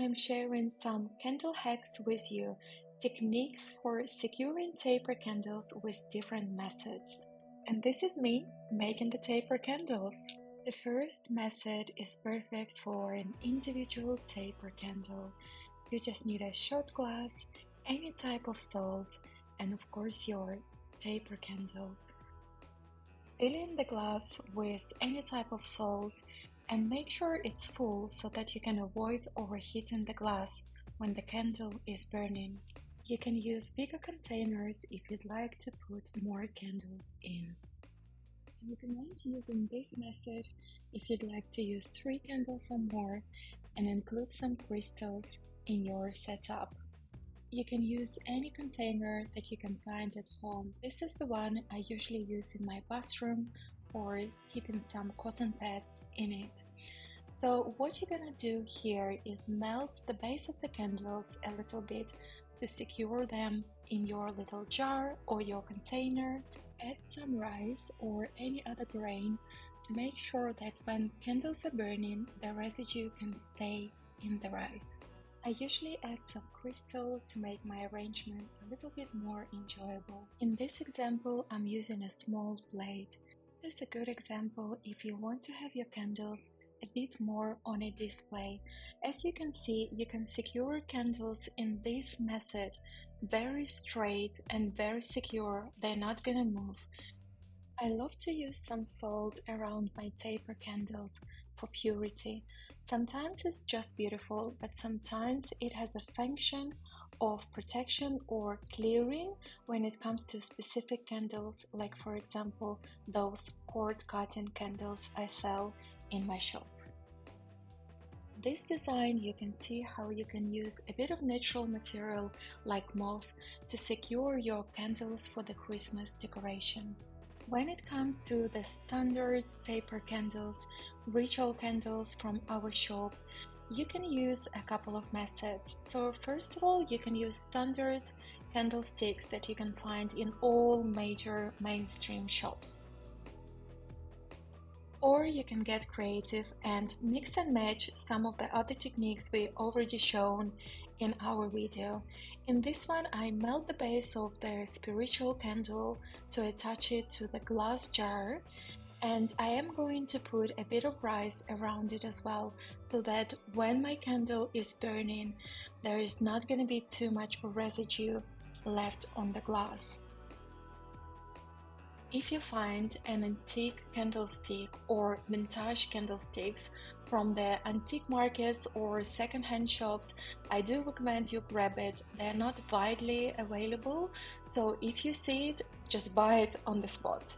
I'm sharing some candle hacks with you, techniques for securing taper candles with different methods. And this is me making the taper candles. The first method is perfect for an individual taper candle. You just need a shot glass, any type of salt, and of course your taper candle. Fill in the glass with any type of salt and make sure it's full so that you can avoid overheating the glass when the candle is burning. You can use bigger containers if you'd like to put more candles in. I recommend using this method if you'd like to use 3 candles or more and include some crystals in your setup. You can use any container that you can find at home. This is the one I usually use in my bathroom for keeping some cotton pads in it. So what you're gonna do here is melt the base of the candles a little bit to secure them in your little jar or your container. Add some rice or any other grain to make sure that when candles are burning, the residue can stay in the rice. I usually add some crystal to make my arrangement a little bit more enjoyable. In this example, I'm using a small plate. This is a good example if you want to have your candles a bit more on a display. As you can see, you can secure candles in this method very straight and very secure. They're not gonna move. I love to use some salt around my taper candles for purity. Sometimes it's just beautiful, but sometimes it has a function of protection or clearing when it comes to specific candles, like for example those cord cutting candles I sell in my shop. This design, you can see how you can use a bit of natural material like moss to secure your candles for the Christmas decoration. When it comes to the standard taper candles, ritual candles from our shop, you can use a couple of methods. So first of all, you can use standard candlesticks that you can find in all major mainstream shops. Or you can get creative and mix and match some of the other techniques we already shown in our video. In this one, I melt the base of the spiritual candle to attach it to the glass jar, and I am going to put a bit of rice around it as well, so that when my candle is burning, there is not going to be too much residue left on the glass. If you find an antique candlestick or vintage candlesticks from the antique markets or second-hand shops, I do recommend you grab it. They're not widely available, so if you see it, just buy it on the spot.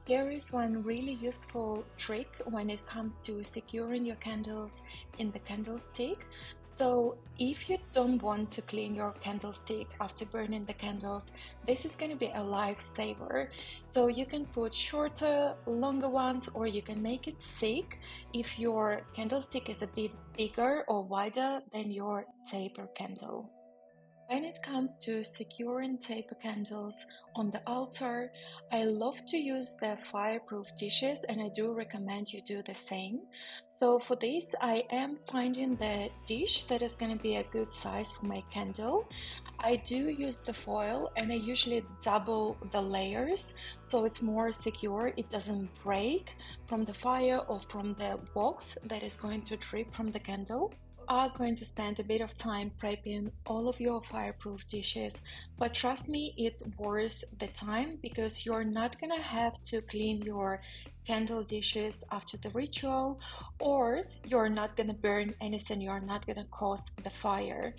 Here is one really useful trick when it comes to securing your candles in the candlestick. So if you don't want to clean your candlestick after burning the candles, this is going to be a lifesaver. So you can put shorter, longer ones, or you can make it thick if your candlestick is a bit bigger or wider than your taper candle. When it comes to securing taper candles on the altar, I love to use the fireproof dishes, and I do recommend you do the same. So for this, I am finding the dish that is going to be a good size for my candle. I do use the foil, and I usually double the layers so it's more secure. It doesn't break from the fire or from the wax that is going to drip from the candle. Are going to spend a bit of time prepping all of your fireproof dishes, but trust me, it's worth the time because you're not gonna have to clean your candle dishes after the ritual, or you're not gonna burn anything, you're not gonna cause the fire.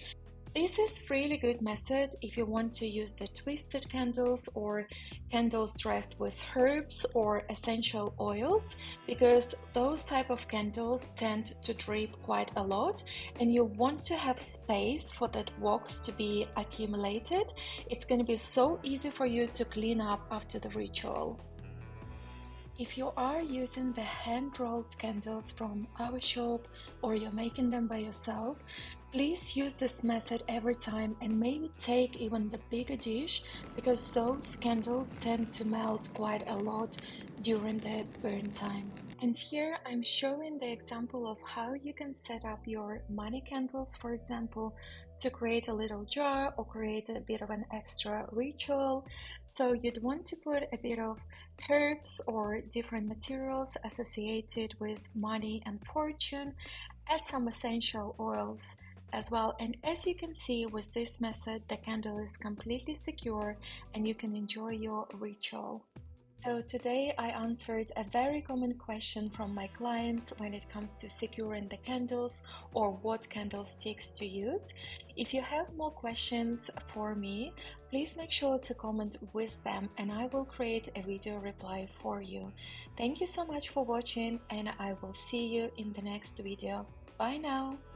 This is really good method if you want to use the twisted candles or candles dressed with herbs or essential oils, because those type of candles tend to drip quite a lot and you want to have space for that wax to be accumulated. It's going to be so easy for you to clean up after the ritual. If you are using the hand-rolled candles from our shop or you're making them by yourself, please use this method every time and maybe take even the bigger dish, because those candles tend to melt quite a lot during the burn time. And here I'm showing the example of how you can set up your money candles, for example, to create a little jar or create a bit of an extra ritual. So you'd want to put a bit of herbs or different materials associated with money and fortune, add some essential oils as well. And as you can see with this method, the candle is completely secure and you can enjoy your ritual. So today I answered a very common question from my clients when it comes to securing the candles or what candlesticks to use. If you have more questions for me, please make sure to comment with them and I will create a video reply for you. Thank you so much for watching and I will see you in the next video. Bye now!